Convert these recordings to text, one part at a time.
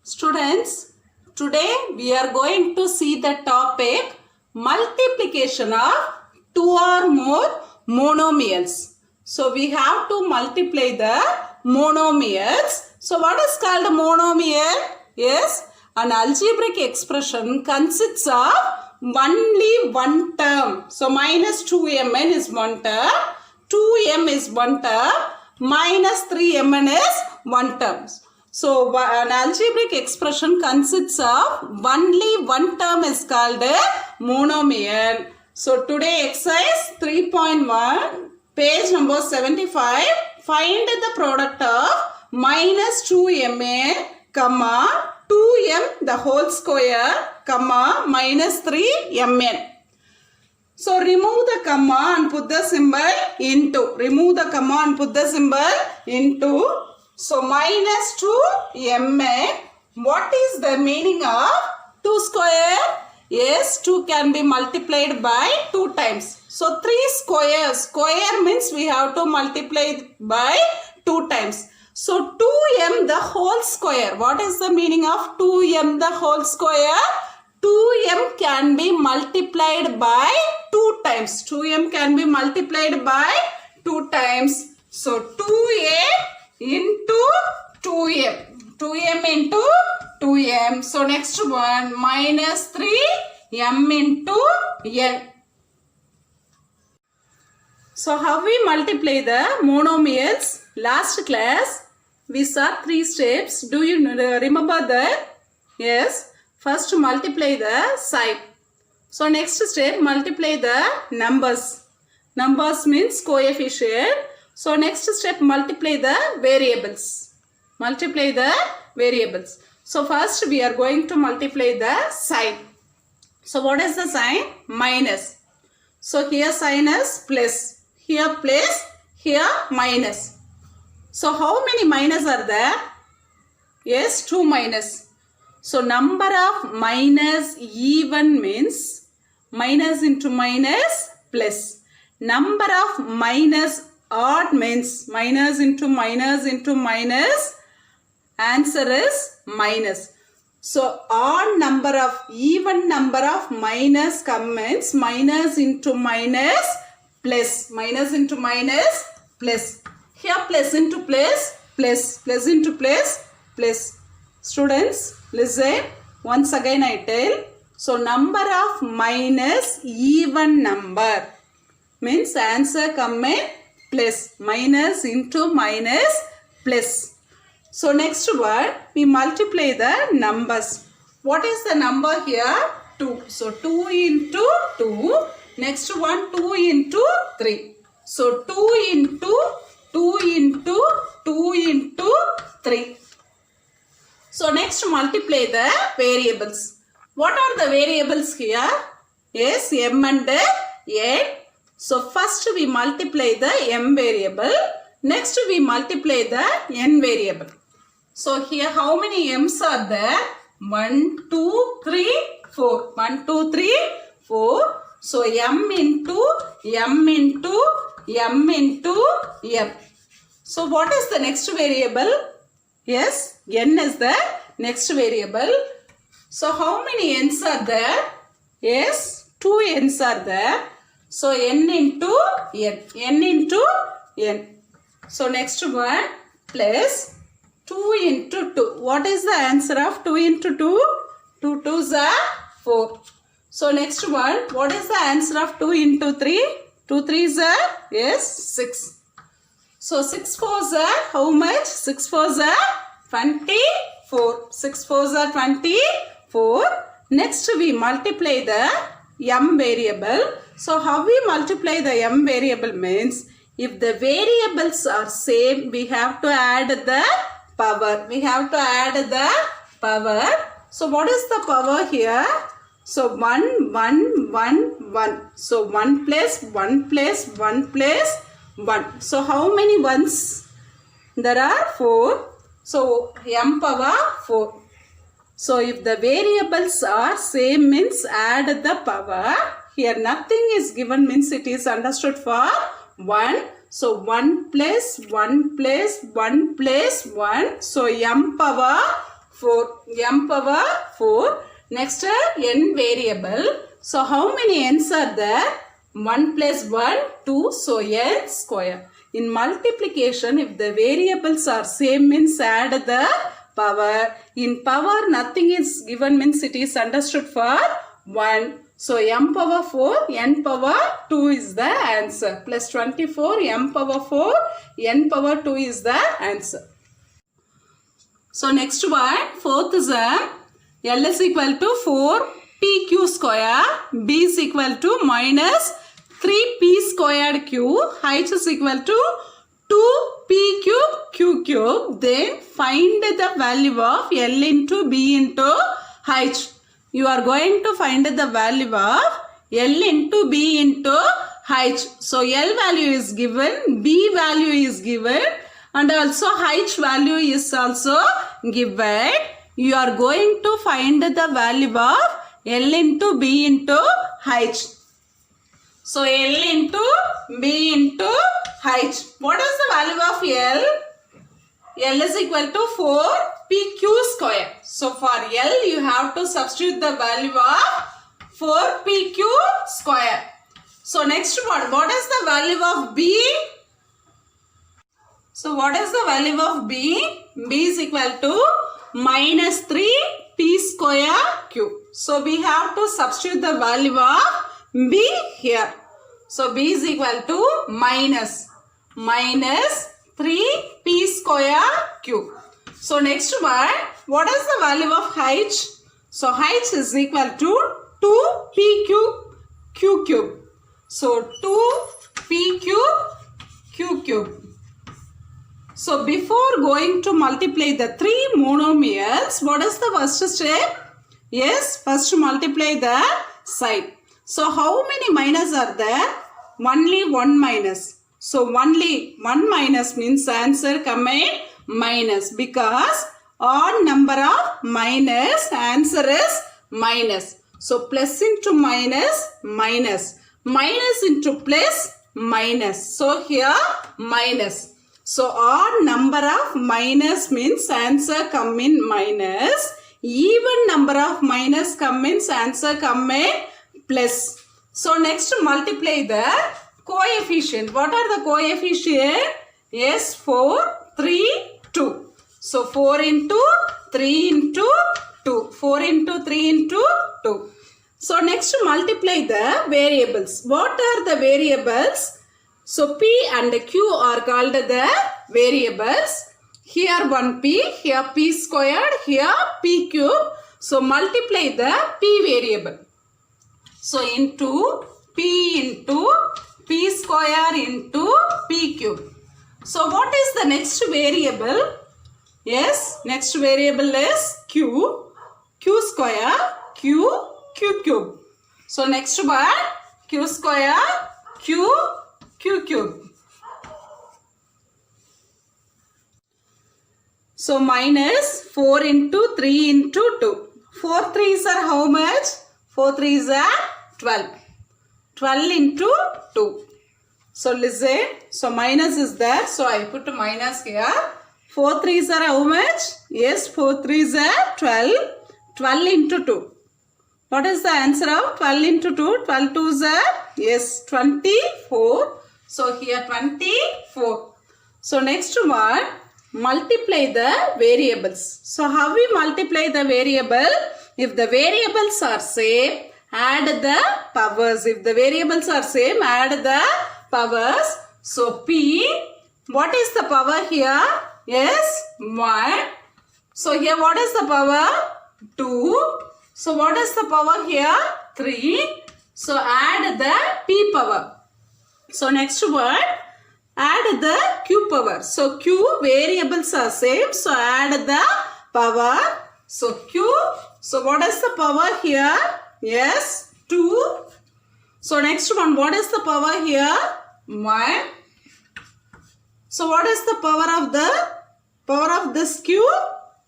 Students, today we are going to see the topic multiplication of two or more monomials. So we have to multiply the monomials. So what is called a monomial? Yes, an algebraic expression consists of only one term. So minus 2mn is one term, 2m is one term, minus 3mn is one term. So an algebraic expression consists of only one term is called a monomial. So today exercise 3.1 page number 75, find the product of minus 2mn comma 2m the whole square comma minus 3mn. So remove the comma and put the symbol into. Remove the comma and put the symbol into. So minus 2mn, what is the meaning of 2 square? Yes, 2 can be multiplied by 2 times. So 3 squares, square means we have to multiply by 2 times. So 2m the whole square, what is the meaning of 2m the whole square? 2m can be multiplied by 2 times. 2m can be multiplied by 2 times. So 2a into 2m. 2m into 2m. So next one minus 3m into n. So how we multiply the monomials? Last class we saw 3 steps. Do you remember that? Yes. First multiply the side. So next step multiply the numbers. Numbers means coefficient. So next step multiply the variables. Multiply the variables. So first we are going to multiply the sign. So what is the sign? Minus. So here sign is plus. Here plus. Here minus. So how many minus are there? Yes, 2 minus. So number of minus even means minus into minus plus. Number of minus odd means minus into minus into minus. Answer is minus. So odd number of even number of minus comments minus into minus plus. Minus into minus plus. Here plus into plus plus. Plus into plus plus. Students, listen. Once again I tell. So number of minus even number means answer comment plus. Minus into minus plus. So next one we multiply the numbers. What is the number here? 2. So 2 into 2. Next one 2 into 3. So 2 into 2 into 2 into 3. So next multiply the variables. What are the variables here? Yes, m and n. So first we multiply the m variable. Next we multiply the n variable. So here how many m's are there? 1, 2, 3, 4. 1, 2, 3, 4. So m into m into m into m. So what is the next variable? Yes, n is the next variable. So how many n's are there? Yes, 2 n's are there. So n into n. N into n. So next one plus 2 into 2. What is the answer of 2 into 2? 2 2s are 4. So next one, what is the answer of 2 into 3? 2 3s are, yes, 6. So 6 4s are how much? 6 4s are 24. 6 4s are 24. Next we multiply the m variable. So how we multiply the m variable means if the variables are same, we have to add the power. We have to add the power. So what is the power here? So 1 1 1 1. So 1 plus 1 plus 1 plus 1. So how many ones? There are 4. So m power 4. So if the variables are same means add the power. Here nothing is given means it is understood for 1. So 1 plus 1 plus 1 plus 1. So m power 4. M power 4. Next n variable. So how many n's are there? 1 plus 1, 2. So n square. In multiplication, if the variables are same means add the power. In power, nothing is given means it is understood for 1. So m power 4, n power 2 is the answer. Plus 24, m power 4, n power 2 is the answer. So next one, fourth sum, L is equal to 4 pq square, b is equal to minus 3p squared q, h is equal to 2p cube q cube. Then find the value of L into b into h. You are going to find the value of L into b into h. So L value is given, b value is given, and also h value is also given. You are going to find the value of L into b into h. So L into b into h. What is the value of L? L is equal to 4 pq square. So for L you have to substitute the value of 4 pq square. So next one, what is the value of b? So what is the value of b? B is equal to minus 3 p square q. So we have to substitute the value of b here. So b is equal to minus 3 p square q. So next one, what is the value of h? So h is equal to 2 p cube q cube. So 2 p cube q cube. So before going to multiply the three monomials, what is the first step? Yes, first multiply the side. So how many minus are there? Only one minus. So only one minus means answer come in minus, because odd number of minus, answer is minus. So plus into minus, minus. Minus into plus, minus. So here minus. So odd number of minus means answer come in minus. Even number of minus come means answer come in plus. So next multiply the coefficient. What are the coefficient? Yes, 4, 3, 2. So 4 into 3 into 2. 4 into 3 into 2. So next multiply the variables. What are the variables? So p and q are called the variables. Here 1p, here p squared, here p cube. So multiply the p variable. So into p square into p cube. So what is the next variable? Yes, next variable is q square, q cube. So next one, q square, q cube. So minus 4 into 3 into 2. 4 3s are how much? 4 3s are 12. 12 into 2. So listen. So minus is there. So I put minus here. 4 3s are how much? Yes, 4 3s are 12. 12 into 2. What is the answer of 12 into 2? 12 2s are, yes, 24. So here 24. So next one, multiply the variables. So how we multiply the variable? If the variables are same, add the powers. If the variables are same, add the powers. So p, what is the power here? Yes, 1. So here what is the power? 2. So what is the power here? 3. So add the p power. So next one, add the q power. So q variables are same. So add the power. So q. So what is the power here? Yes, 2. So next one, what is the power here? 1. So what is the power of this q?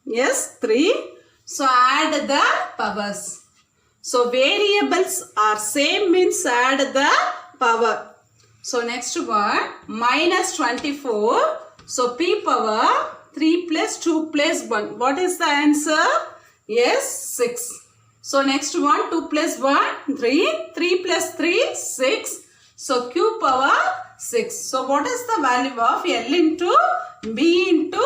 Yes, 3. So add the powers. So variables are same means add the power. So next one, minus 24. So p power 3 plus 2 plus 1. What is the answer? Yes, 6. So next one, 2 plus 1, 3. 3 plus 3, 6. So Q power 6. So what is the value of L into B into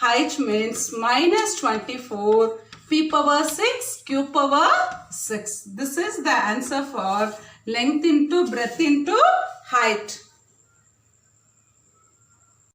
H means minus 24. P power 6, Q power 6. This is the answer for length into breadth into height.